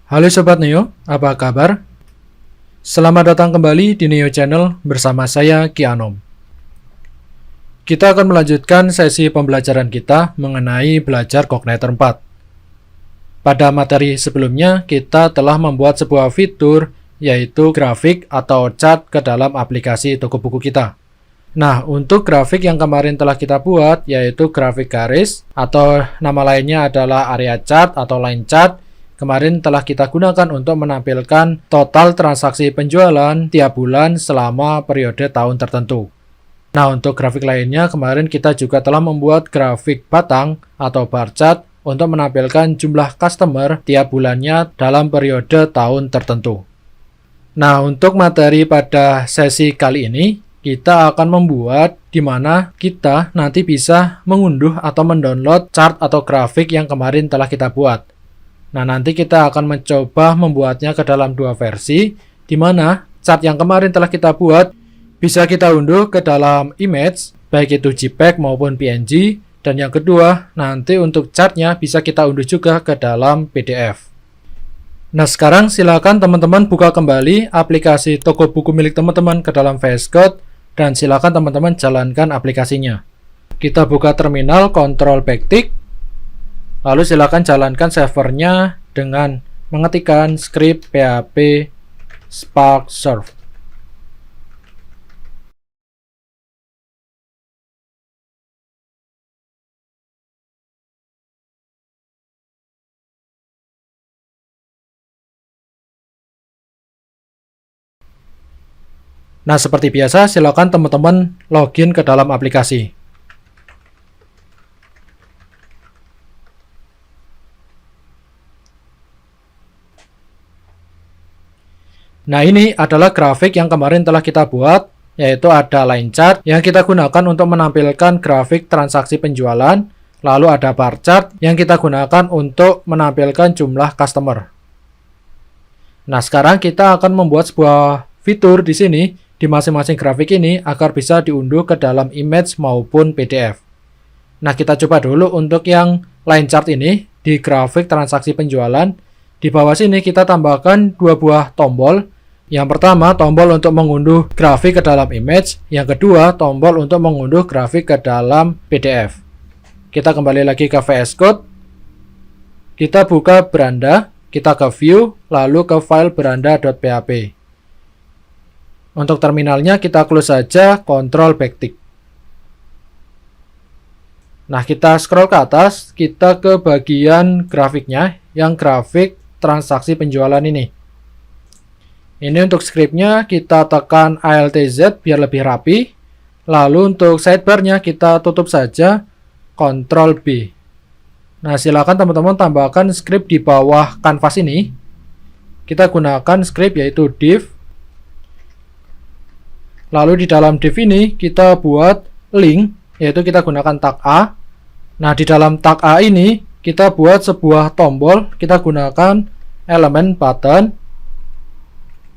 Halo Sobat Neo, apa kabar? Selamat datang kembali di Neo Channel bersama saya Kianom. Kita akan melanjutkan sesi pembelajaran kita mengenai belajar Cognitor 4. Pada materi sebelumnya, kita telah membuat sebuah fitur yaitu grafik atau chart ke dalam aplikasi toko buku kita. Nah, untuk grafik yang kemarin telah kita buat yaitu grafik garis atau nama lainnya adalah area chart atau line chart. Kemarin telah kita gunakan untuk menampilkan total transaksi penjualan tiap bulan selama periode tahun tertentu. Nah, untuk grafik lainnya, kemarin kita juga telah membuat grafik batang atau bar chart untuk menampilkan jumlah customer tiap bulannya dalam periode tahun tertentu. Nah, untuk materi pada sesi kali ini, kita akan membuat di mana kita nanti bisa mengunduh atau mendownload chart atau grafik yang kemarin telah kita buat. Nah, nanti kita akan mencoba membuatnya ke dalam dua versi, di mana chart yang kemarin telah kita buat bisa kita unduh ke dalam image, baik itu JPEG maupun PNG, dan yang kedua, nanti untuk chartnya bisa kita unduh juga ke dalam PDF. Nah, sekarang silakan teman-teman buka kembali aplikasi toko buku milik teman-teman ke dalam VS Code, dan silakan teman-teman jalankan aplikasinya. Kita buka terminal, Ctrl backtick. Lalu silakan jalankan servernya dengan mengetikkan script php spark serve. Nah, seperti biasa, silakan teman-teman login ke dalam aplikasi. Nah, ini adalah grafik yang kemarin telah kita buat, yaitu ada line chart yang kita gunakan untuk menampilkan grafik transaksi penjualan, lalu ada bar chart yang kita gunakan untuk menampilkan jumlah customer. Nah, sekarang kita akan membuat sebuah fitur di sini, di masing-masing grafik ini, agar bisa diunduh ke dalam image maupun PDF. Nah, kita coba dulu untuk yang line chart ini, di grafik transaksi penjualan. Di bawah sini kita tambahkan dua buah tombol. Yang pertama, tombol untuk mengunduh grafik ke dalam image. Yang kedua, tombol untuk mengunduh grafik ke dalam PDF. Kita kembali lagi ke VS Code. Kita buka beranda, kita ke view, lalu ke file beranda.php. Untuk terminalnya kita close saja, Ctrl backtick. Nah, kita scroll ke atas, kita ke bagian grafiknya, yang grafik transaksi penjualan ini. Ini untuk scriptnya kita tekan ALTZ biar lebih rapi. Lalu untuk sidebarnya kita tutup saja, Ctrl B. Nah, silakan teman-teman tambahkan script di bawah kanvas ini. Kita gunakan script yaitu div. Lalu di dalam div ini kita buat link, yaitu kita gunakan tag A. Nah, di dalam tag A ini kita buat sebuah tombol, kita gunakan elemen button.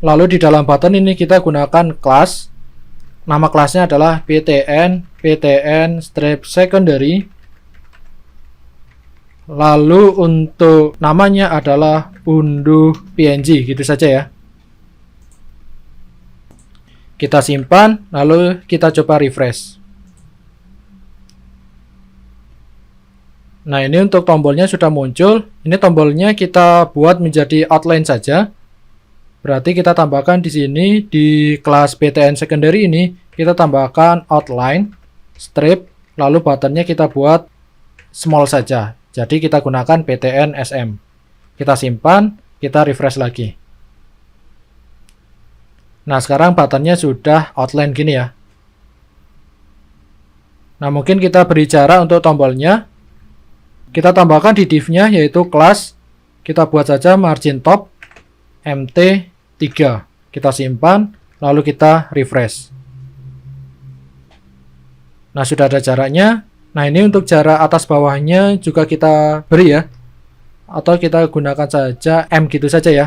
Lalu di dalam button ini kita gunakan class. Nama kelasnya adalah PTN strip secondary. Lalu untuk namanya adalah unduh PNG, gitu saja ya. Kita simpan, lalu kita coba refresh. Nah, ini untuk tombolnya sudah muncul. Ini tombolnya kita buat menjadi outline saja. Berarti kita tambahkan di sini di kelas PTN secondary ini kita tambahkan outline, strip, lalu buttonnya kita buat small saja. Jadi kita gunakan PTN SM. Kita simpan, kita refresh lagi. Nah, sekarang buttonnya sudah outline gini ya. Nah, mungkin kita beri cara untuk tombolnya. Kita tambahkan di div-nya yaitu kelas. Kita buat saja margin top MT 3. Kita simpan, lalu kita refresh. Nah, sudah ada jaraknya. Nah, ini untuk jarak atas bawahnya juga kita beri ya. Atau kita gunakan saja M gitu saja ya.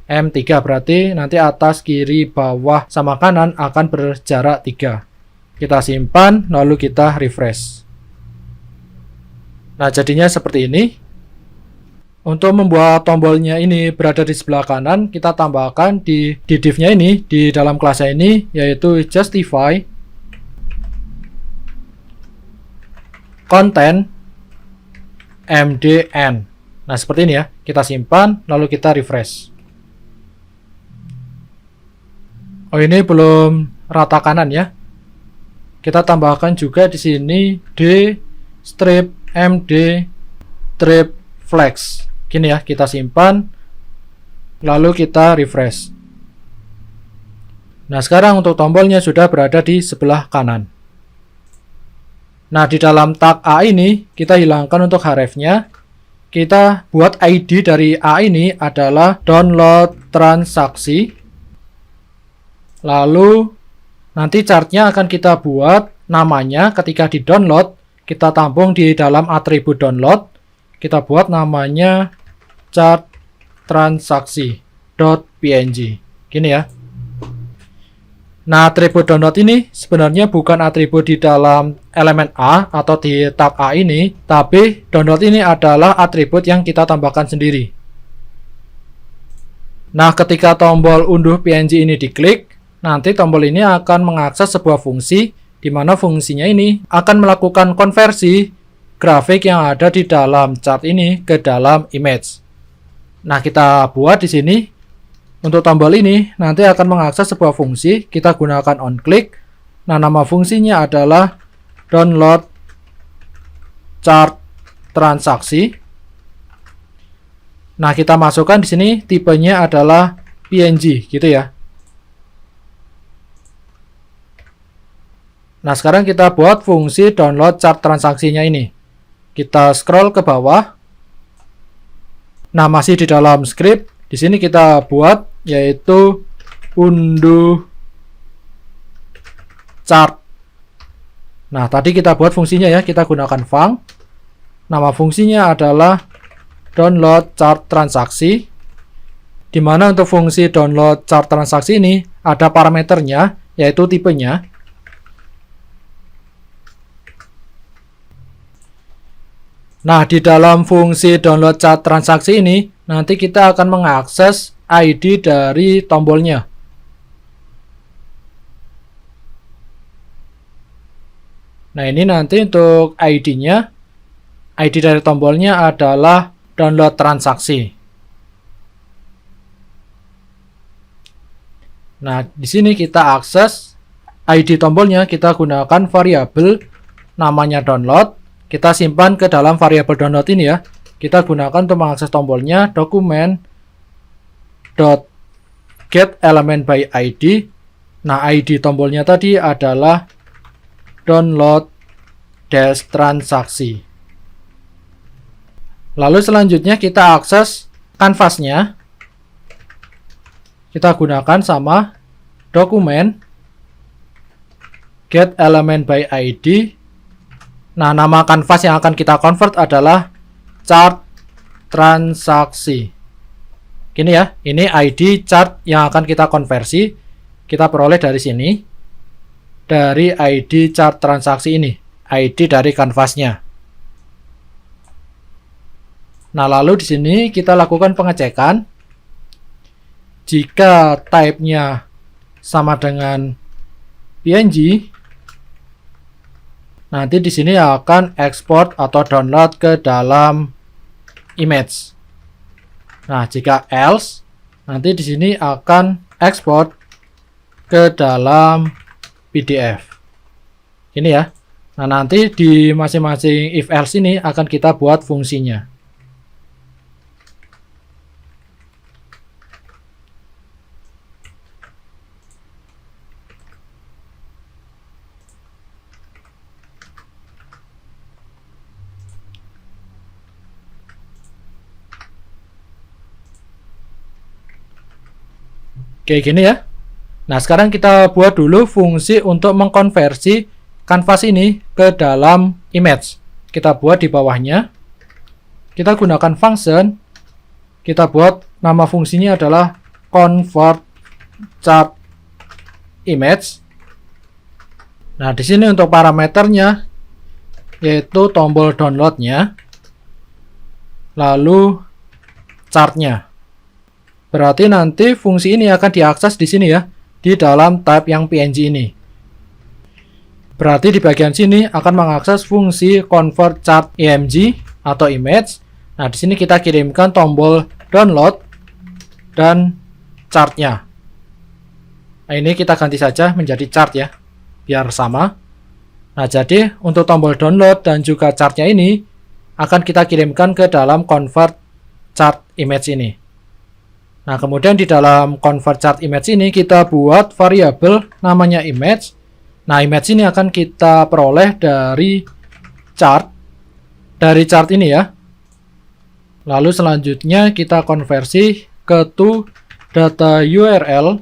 M3 berarti nanti atas, kiri, bawah, sama kanan akan berjarak 3. Kita simpan, lalu kita refresh. Nah, jadinya seperti ini. Untuk membuat tombolnya ini berada di sebelah kanan, kita tambahkan di div-nya ini, di dalam kelasnya ini, yaitu justify content mdn. Nah, seperti ini ya. Kita simpan, lalu kita refresh. Oh, ini belum rata kanan ya. Kita tambahkan juga di sini d strip md strip flex. Gini ya, kita simpan, lalu kita refresh. Nah, sekarang untuk tombolnya sudah berada di sebelah kanan. Nah, di dalam tag A ini, kita hilangkan untuk href-nya. Kita buat ID dari A ini adalah download transaksi. Lalu, nanti chartnya akan kita buat namanya ketika di download, kita tampung di dalam atribut download. Kita buat namanya chart transaksi.png. Gini ya. Nah, atribut download ini sebenarnya bukan atribut di dalam elemen A atau di tab A ini, tapi download ini adalah atribut yang kita tambahkan sendiri. Nah, ketika tombol unduh PNG ini diklik, nanti tombol ini akan mengakses sebuah fungsi, di mana fungsinya ini akan melakukan konversi grafik yang ada di dalam chart ini ke dalam image. Nah, kita buat di sini. Untuk tombol ini nanti akan mengakses sebuah fungsi, kita gunakan onClick. Nah, nama fungsinya adalah download chart transaksi. Nah, kita masukkan di sini tipenya adalah PNG gitu ya. Nah, sekarang kita buat fungsi download chart transaksinya ini. Kita scroll ke bawah. Nah, masih di dalam script. Di sini kita buat yaitu unduh chart. Nah, tadi kita buat fungsinya ya, kita gunakan func. Nama fungsinya adalah download chart transaksi. Di mana untuk fungsi download chart transaksi ini ada parameternya, yaitu tipenya. Nah, di dalam fungsi download chart transaksi ini nanti kita akan mengakses ID dari tombolnya. Nah, ini nanti untuk ID-nya, ID dari tombolnya adalah download transaksi. Nah, di sini kita akses ID tombolnya, kita gunakan variabel namanya download. Kita simpan ke dalam variabel download ini ya. Kita gunakan untuk mengakses tombolnya document.getElementById. Nah, ID tombolnya tadi adalah download transaksi. Lalu selanjutnya kita akses kanvasnya. Kita gunakan sama document getElementById. Nah, nama kanvas yang akan kita convert adalah chart transaksi. Gini ya, ini ID chart yang akan kita konversi. Kita peroleh dari sini. Dari ID chart transaksi ini. ID dari kanvasnya. Nah, lalu di sini kita lakukan pengecekan. Jika type-nya sama dengan PNG, nanti di sini akan export atau download ke dalam image. Nah, jika else, nanti di sini akan export ke dalam PDF. Ini ya. Nah, nanti di masing-masing if else ini akan kita buat fungsinya. Kayak gini ya. Nah, sekarang kita buat dulu fungsi untuk mengkonversi kanvas ini ke dalam image. Kita buat di bawahnya. Kita gunakan function. Kita buat nama fungsinya adalah convert chart image. Nah, di sini untuk parameternya yaitu tombol downloadnya. Lalu chartnya. Berarti nanti fungsi ini akan diakses di sini ya, di dalam tab yang PNG ini. Berarti di bagian sini akan mengakses fungsi convert chart img atau image. Nah, di sini kita kirimkan tombol download dan chartnya. Nah, ini kita ganti saja menjadi chart ya, biar sama. Nah, jadi untuk tombol download dan juga chartnya ini akan kita kirimkan ke dalam convert chart image ini. Nah, kemudian di dalam convert chart image ini kita buat variabel namanya image. Nah, image ini akan kita peroleh dari chart. Dari chart ini ya. Lalu selanjutnya kita konversi ke toData URL.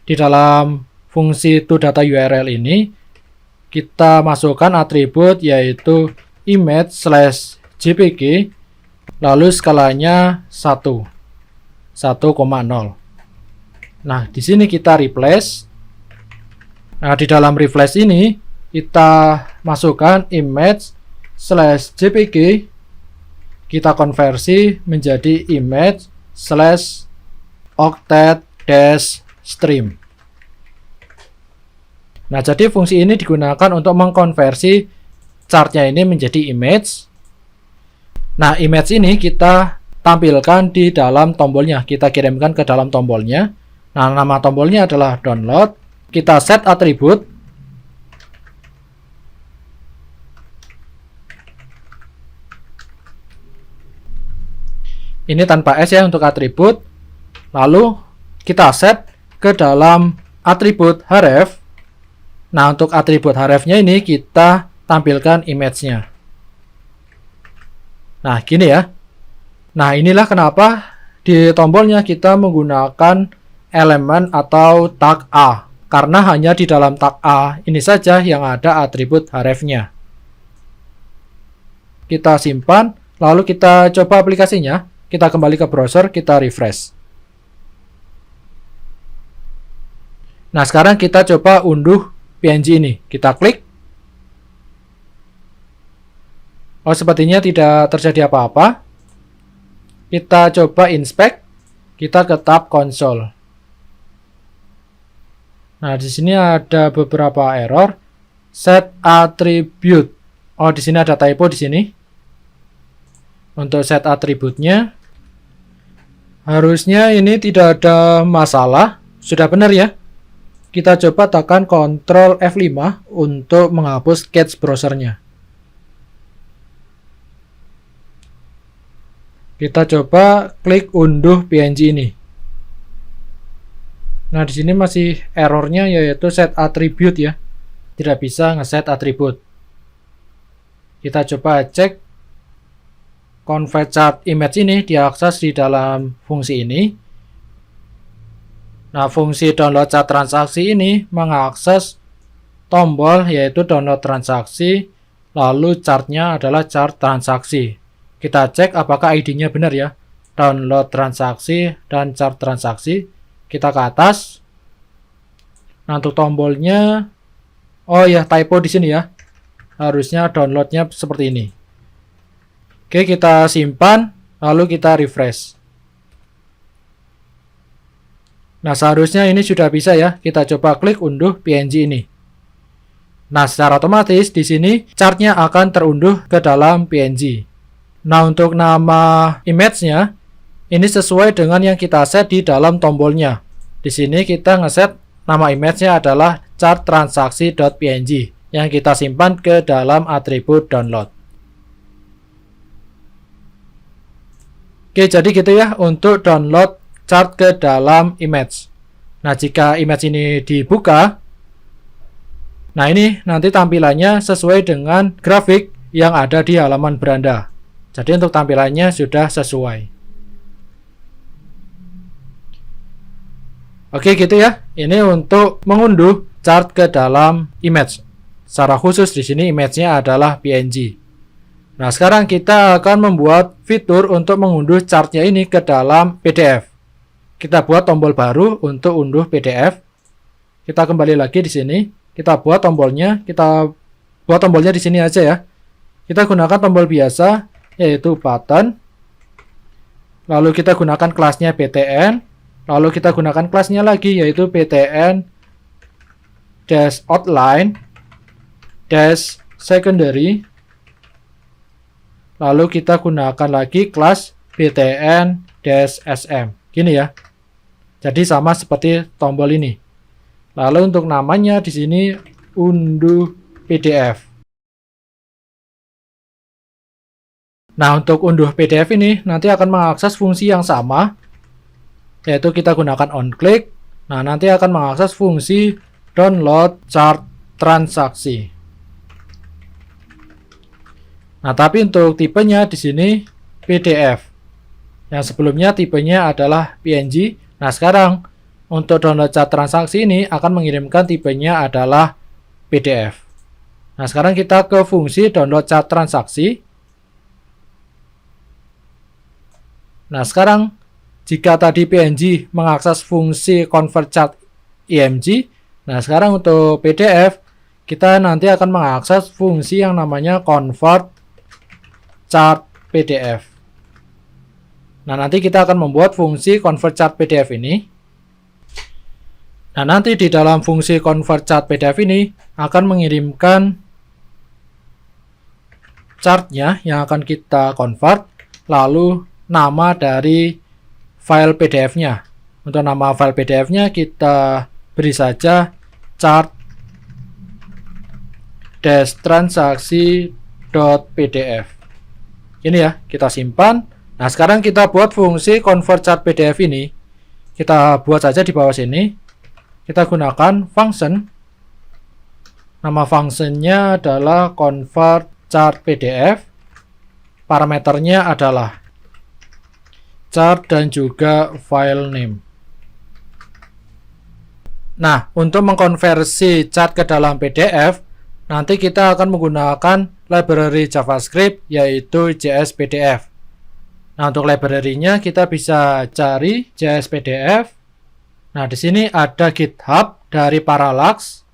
Di dalam fungsi toData URL ini kita masukkan atribut yaitu image/jpg, lalu skalanya 1,0. Nah, di sini kita replace. Nah, di dalam replace ini kita masukkan image/jpg, kita konversi menjadi image/octet-stream. Nah, jadi fungsi ini digunakan untuk mengkonversi chartnya ini menjadi image. Nah, image ini kita tampilkan di dalam tombolnya. Kita kirimkan ke dalam tombolnya. Nah, nama tombolnya adalah download. Kita set atribut. Ini tanpa S ya untuk atribut. Lalu kita set ke dalam atribut href. Nah, untuk atribut href-nya ini kita tampilkan image-nya. Nah, gini ya. Nah, inilah kenapa di tombolnya kita menggunakan elemen atau tag A. Karena hanya di dalam tag A ini saja yang ada atribut href-nya. Kita simpan, lalu kita coba aplikasinya. Kita kembali ke browser, kita refresh. Nah, sekarang kita coba unduh PNG ini. Kita klik. Oh, sepertinya tidak terjadi apa-apa. Kita coba inspect, kita ke tab console. Nah, di sini ada beberapa error. Set attribute. Oh, di sini ada typo di sini. Untuk set atributnya, harusnya ini tidak ada masalah. Sudah benar ya. Kita coba tekan Ctrl F5 untuk menghapus cache browsernya. Kita coba klik unduh PNG ini. Nah, di sini masih errornya yaitu set attribute ya. Tidak bisa ngeset atribut. Kita coba cek convert chart image ini diakses di dalam fungsi ini. Nah, fungsi download chart transaksi ini mengakses tombol yaitu download transaksi, lalu chartnya adalah chart transaksi. Kita cek apakah ID-nya benar ya. Download transaksi dan chart transaksi. Kita ke atas. Nah, untuk tombolnya, oh ya, typo di sini ya. Harusnya downloadnya seperti ini. Oke, kita simpan, lalu kita refresh. Nah, seharusnya ini sudah bisa ya. Kita coba klik unduh PNG ini. Nah, secara otomatis di sini chartnya akan terunduh ke dalam PNG. Nah, untuk nama image-nya ini sesuai dengan yang kita set di dalam tombolnya. Di sini kita ngeset nama image-nya adalah chart transaksi.png yang kita simpan ke dalam atribut download. Oke, jadi gitu ya untuk download chart ke dalam image. Nah, jika image ini dibuka, nah ini nanti tampilannya sesuai dengan grafik yang ada di halaman beranda. Jadi untuk tampilannya sudah sesuai. Oke, gitu ya. Ini untuk mengunduh chart ke dalam image. Secara khusus di sini image-nya adalah PNG. Nah, sekarang kita akan membuat fitur untuk mengunduh chartnya ini ke dalam PDF. Kita buat tombol baru untuk unduh PDF. Kita kembali lagi di sini. Kita buat tombolnya. Kita buat tombolnya di sini aja ya. Kita gunakan tombol biasa, yaitu button. lalu kita gunakan kelasnya btn, lalu kita gunakan kelasnya lagi yaitu btn-outline-secondary, lalu kita gunakan lagi kelas btn-sm. Gini ya. Jadi sama seperti tombol ini. Lalu untuk namanya di sini unduh PDF. Nah, untuk unduh PDF ini nanti akan mengakses fungsi yang sama, yaitu kita gunakan onClick. Nah, nanti akan mengakses fungsi download chart transaksi. Nah, tapi untuk tipenya di sini PDF. Yang sebelumnya tipenya adalah PNG. Nah, sekarang untuk download chart transaksi ini akan mengirimkan tipenya adalah PDF. Nah, sekarang kita ke fungsi download chart transaksi. Nah, sekarang jika tadi PNG mengakses fungsi convert chart IMG, nah sekarang untuk PDF kita nanti akan mengakses fungsi yang namanya convert chart PDF. Nah, nanti kita akan membuat fungsi convert chart PDF ini. Nah, nanti di dalam fungsi convert chart PDF ini akan mengirimkan chartnya yang akan kita convert, lalu nama dari file PDF-nya. Untuk nama file PDF-nya kita beri saja chart-transaksi.pdf. Ini ya, kita simpan. Nah, sekarang kita buat fungsi convert chart PDF ini. Kita buat saja di bawah sini. Kita gunakan function. Nama functionnya adalah convert chart PDF. Parameternya adalah chart dan juga file name. Nah, untuk mengkonversi chart ke dalam PDF, nanti kita akan menggunakan library JavaScript yaitu JSPDF. Nah, untuk library-nya kita bisa cari JSPDF. Nah, di sini ada GitHub dari Parallax.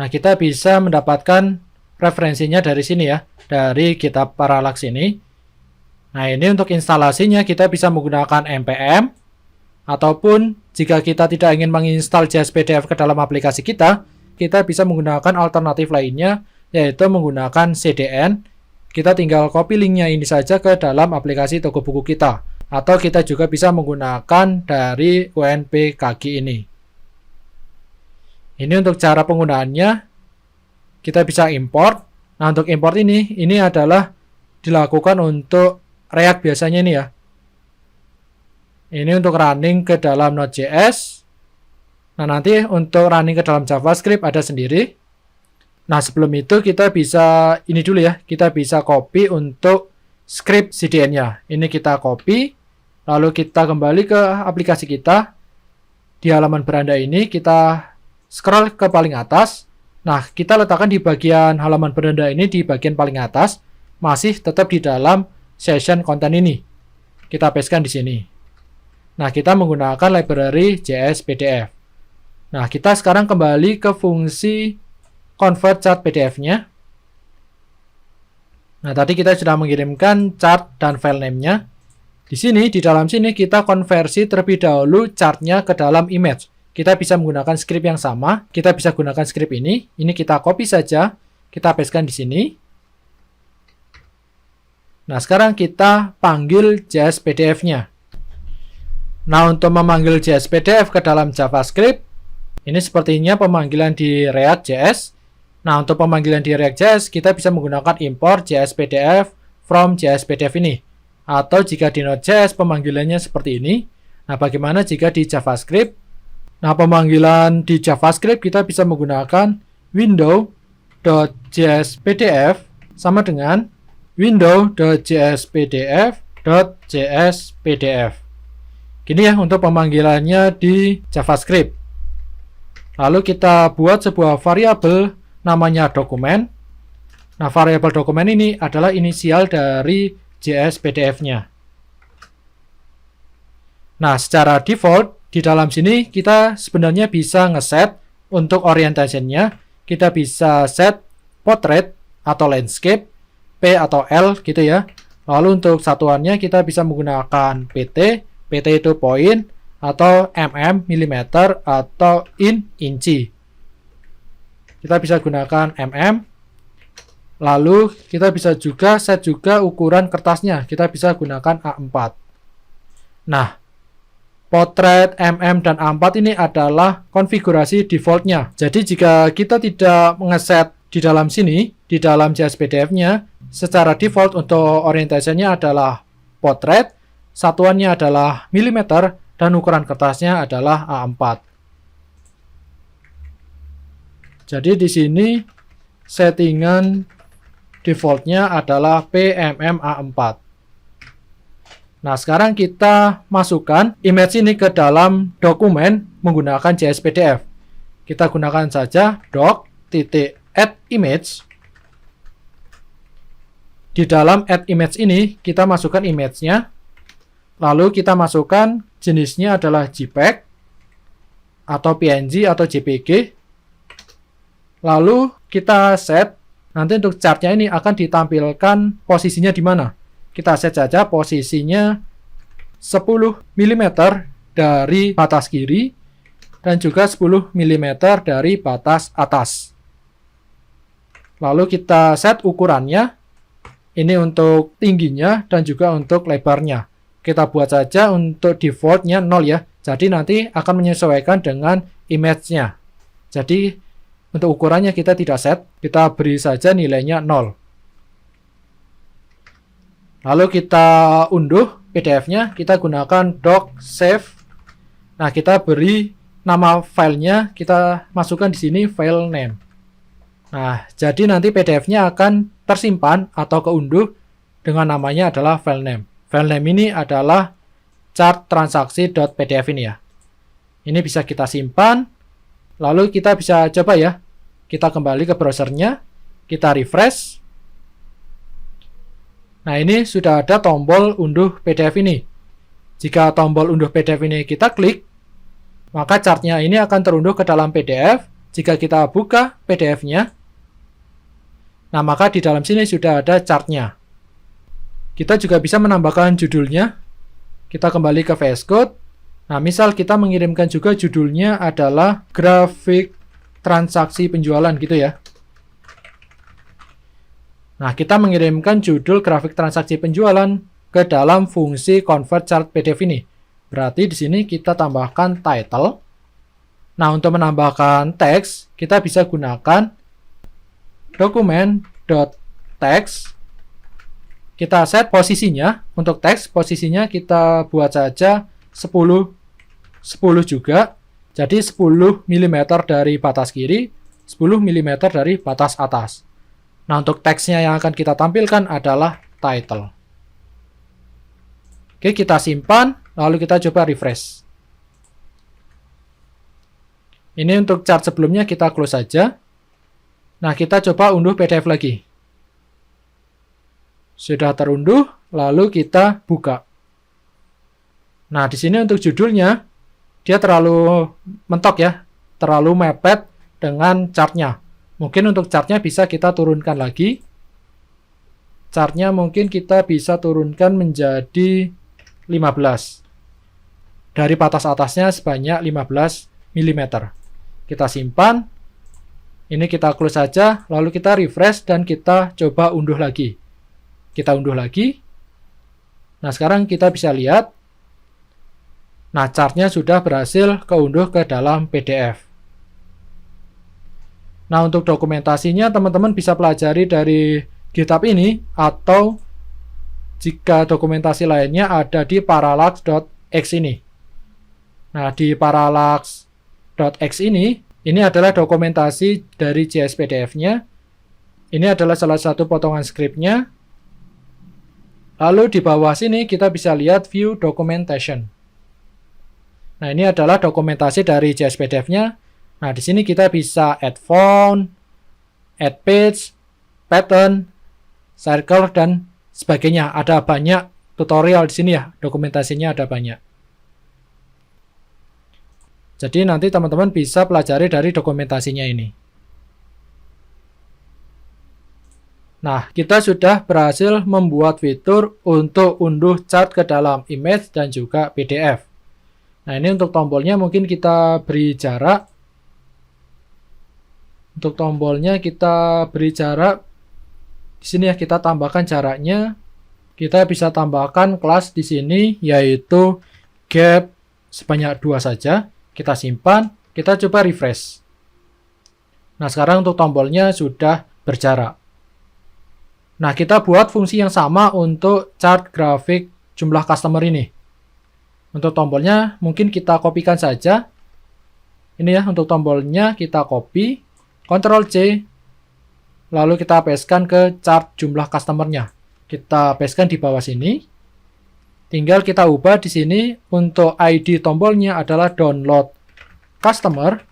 Nah, kita bisa mendapatkan referensinya dari sini ya, dari GitHub Parallax ini. Nah, ini untuk instalasinya kita bisa menggunakan npm, ataupun jika kita tidak ingin menginstal JSPDF ke dalam aplikasi kita bisa menggunakan alternatif lainnya, yaitu menggunakan CDN. Kita tinggal copy linknya ini saja ke dalam aplikasi toko buku kita, atau kita juga bisa menggunakan dari UNP-KG ini. Ini untuk cara penggunaannya, kita bisa import. Nah, untuk import ini adalah dilakukan untuk React biasanya ini ya. Ini untuk running ke dalam Node.js. Nah, nanti untuk running ke dalam JavaScript ada sendiri. Nah, sebelum itu kita bisa ini dulu ya. Kita bisa copy untuk script CDN-nya. Ini kita copy. Lalu kita kembali ke aplikasi kita. Di halaman beranda ini kita scroll ke paling atas. Nah, kita letakkan di bagian halaman beranda ini di bagian paling atas. Masih tetap di dalam session konten ini. Kita pastekan di sini. Nah, kita menggunakan library JSPDF. Nah, kita sekarang kembali ke fungsi convert chart PDF-nya. Nah, tadi kita sudah mengirimkan chart dan file name-nya. Di sini, di dalam sini kita konversi terlebih dahulu chart-nya ke dalam image. Kita bisa menggunakan script yang sama. Kita bisa gunakan script ini. Ini kita copy saja. Kita pastekan di sini. Nah, sekarang kita panggil JSPDF-nya. Nah, untuk memanggil JSPDF ke dalam JavaScript, ini sepertinya pemanggilan di React.js. Nah, untuk pemanggilan di React.js, kita bisa menggunakan import JSPDF from JSPDF ini. Atau jika di Node.js, pemanggilannya seperti ini. Nah, bagaimana jika di JavaScript? Nah, pemanggilan di JavaScript kita bisa menggunakan window.jspdf sama dengan window.jspdf.jspdf. Gini ya untuk pemanggilannya di JavaScript. Lalu kita buat sebuah variabel namanya dokumen. Nah, variabel dokumen ini adalah inisial dari JSPDF-nya. Nah, secara default di dalam sini kita sebenarnya bisa ngeset untuk orientation-nya. Kita bisa set portrait atau landscape, P atau L gitu ya. Lalu untuk satuannya kita bisa menggunakan PT, PT itu poin, atau mm, milimeter, atau inci. Kita bisa gunakan mm. Lalu kita bisa juga set juga ukuran kertasnya. Kita bisa gunakan A4. Nah, potret mm dan A4 ini adalah konfigurasi defaultnya. Jadi jika kita tidak mengeset di dalam sini, di dalam JSPDF-nya, secara default untuk orientasinya adalah potret, satuannya adalah milimeter, dan ukuran kertasnya adalah A4. Jadi di sini settingan defaultnya adalah PMMA4. Nah, sekarang kita masukkan image ini ke dalam dokumen menggunakan JSPDF. Kita gunakan saja doc.add_image. Di dalam add image ini, kita masukkan image-nya. Lalu kita masukkan jenisnya adalah JPEG, atau PNG, atau JPG. Lalu kita set. Nanti untuk chartnya ini akan ditampilkan posisinya di mana. Kita set saja posisinya 10 mm dari batas kiri dan juga 10 mm dari batas atas. Lalu kita set ukurannya. Ini untuk tingginya dan juga untuk lebarnya. Kita buat saja untuk defaultnya 0 ya. Jadi nanti akan menyesuaikan dengan image-nya. Jadi untuk ukurannya kita tidak set, kita beri saja nilainya 0. Lalu kita unduh PDF-nya, kita gunakan doc save. Nah, kita beri nama filenya, kita masukkan di sini file name. Nah, jadi nanti PDF-nya akan tersimpan atau keunduh dengan namanya adalah file name. File name ini adalah chart transaksi.pdf ini ya. Ini bisa kita simpan. Lalu kita bisa coba ya. Kita kembali ke browsernya. Kita refresh. Nah, ini sudah ada tombol unduh PDF ini. Jika tombol unduh PDF ini kita klik, maka chartnya ini akan terunduh ke dalam PDF. Jika kita buka PDF-nya, nah maka di dalam sini sudah ada chartnya. Kita juga bisa menambahkan judulnya. Kita kembali ke VS Code. Nah, misal kita mengirimkan juga judulnya adalah grafik transaksi penjualan gitu ya. Nah, kita mengirimkan judul grafik transaksi penjualan ke dalam fungsi convert chart PDF ini. Berarti di sini kita tambahkan title. Nah, untuk menambahkan teks, kita bisa gunakan dokumen.text. Kita set posisinya. Untuk teks, posisinya kita buat saja 10 juga. Jadi 10 mm dari batas kiri, 10 mm dari batas atas. Nah, untuk teksnya yang akan kita tampilkan adalah title. Oke, kita simpan, lalu kita coba refresh. Ini untuk chart sebelumnya kita close saja. Nah, kita coba unduh PDF lagi. Sudah terunduh, lalu kita buka. Nah, di sini untuk judulnya, dia terlalu mentok ya, terlalu mepet dengan chartnya. Mungkin untuk chartnya bisa kita turunkan lagi. Chartnya mungkin kita bisa turunkan menjadi 15. Dari batas atasnya sebanyak 15 mm. Kita simpan. Ini kita close saja, lalu kita refresh dan kita coba unduh lagi. Kita unduh lagi. Nah, sekarang kita bisa lihat. Nah, chartnya sudah berhasil keunduh ke dalam PDF. Nah, untuk dokumentasinya teman-teman bisa pelajari dari GitHub ini, atau jika dokumentasi lainnya ada di parallax.x ini. Nah, di parallax.x ini adalah dokumentasi dari JSPDF-nya. Ini adalah salah satu potongan skripnya. Lalu di bawah sini kita bisa lihat view documentation. Nah, ini adalah dokumentasi dari JSPDF-nya. Nah, di sini kita bisa add font, add page, pattern, circle, dan sebagainya. Ada banyak tutorial di sini ya, dokumentasinya ada banyak. Jadi nanti teman-teman bisa pelajari dari dokumentasinya ini. Nah, kita sudah berhasil membuat fitur untuk unduh chart ke dalam image dan juga PDF. Nah, ini untuk tombolnya mungkin kita beri jarak. Untuk tombolnya kita beri jarak. Di sini ya, kita tambahkan jaraknya. Kita bisa tambahkan kelas di sini, yaitu gap sebanyak 2 saja. Kita simpan, kita coba refresh. Nah, sekarang untuk tombolnya sudah berjarak. Nah, kita buat fungsi yang sama untuk chart grafik jumlah customer ini. Untuk tombolnya mungkin kita kopikan saja. Ini ya, untuk tombolnya kita copy, Ctrl C, lalu kita pastekan ke chart jumlah customer-nya. Kita pastekan di bawah sini. Tinggal kita ubah di sini untuk ID tombolnya adalah download customer.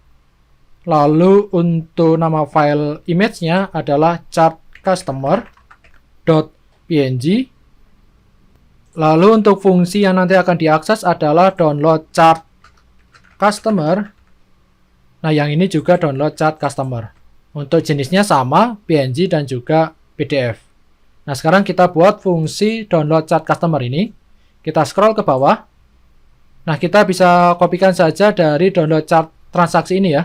Lalu untuk nama file image-nya adalah chart customer.png. Lalu untuk fungsi yang nanti akan diakses adalah download chart customer. Nah, yang ini juga download chart customer. Untuk jenisnya sama, PNG dan juga PDF. Nah, sekarang kita buat fungsi download chart customer ini. Kita scroll ke bawah. Nah, kita bisa kopikan saja dari download chart transaksi ini ya.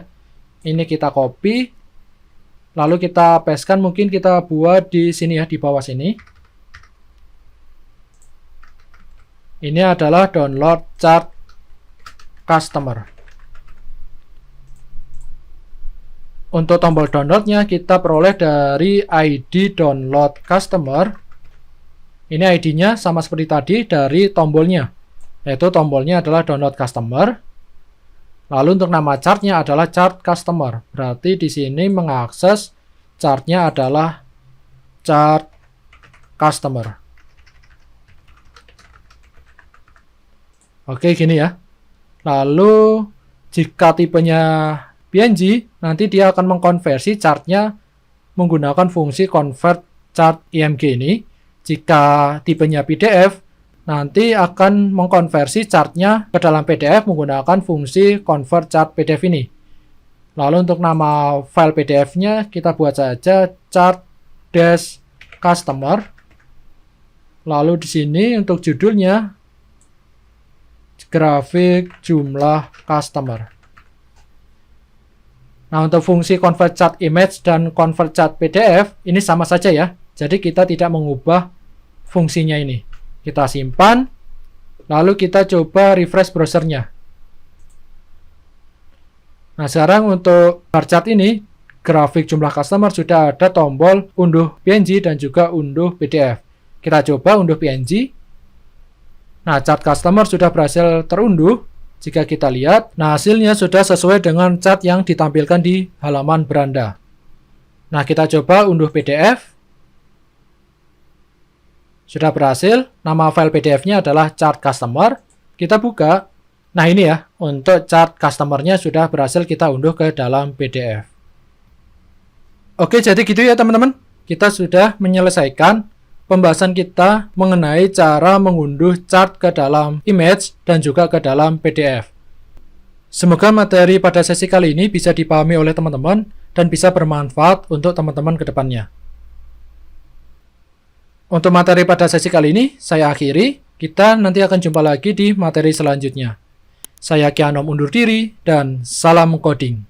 Ini kita copy. Lalu kita pastekan, mungkin kita buat di sini ya, di bawah sini. Ini adalah download chart customer. Untuk tombol downloadnya kita peroleh dari ID download customer. Ini ID-nya sama seperti tadi dari tombolnya, yaitu tombolnya adalah download customer. Lalu untuk nama chartnya adalah chart customer. Berarti di sini mengakses chartnya adalah chart customer. Oke, gini ya. Lalu jika tipenya PNG, nanti dia akan mengkonversi chartnya menggunakan fungsi convert chart IMG ini. Jika tipenya PDF, nanti akan mengkonversi chartnya ke dalam PDF menggunakan fungsi convert chart PDF ini. Lalu untuk nama file PDF-nya kita buat saja chart-customer. Lalu di sini untuk judulnya grafik jumlah customer. Nah, untuk fungsi convert chart image dan convert chart PDF ini sama saja ya. Jadi kita tidak mengubah fungsinya ini. Kita simpan, lalu kita coba refresh browsernya. Nah, sekarang untuk bar chart ini, grafik jumlah customer sudah ada tombol unduh PNG dan juga unduh PDF. Kita coba unduh PNG. Nah, chart customer sudah berhasil terunduh. Jika kita lihat, nah hasilnya sudah sesuai dengan chart yang ditampilkan di halaman beranda. Nah, kita coba unduh PDF. Sudah berhasil, nama file PDF-nya adalah chart customer. Kita buka. Nah, ini ya, untuk chart customer-nya sudah berhasil kita unduh ke dalam PDF. Oke, jadi gitu ya teman-teman. Kita sudah menyelesaikan pembahasan kita mengenai cara mengunduh chart ke dalam image dan juga ke dalam PDF. Semoga materi pada sesi kali ini bisa dipahami oleh teman-teman dan bisa bermanfaat untuk teman-teman ke depannya. Untuk materi pada sesi kali ini, saya akhiri. Kita nanti akan jumpa lagi di materi selanjutnya. Saya Ki Anom undur diri, dan salam coding.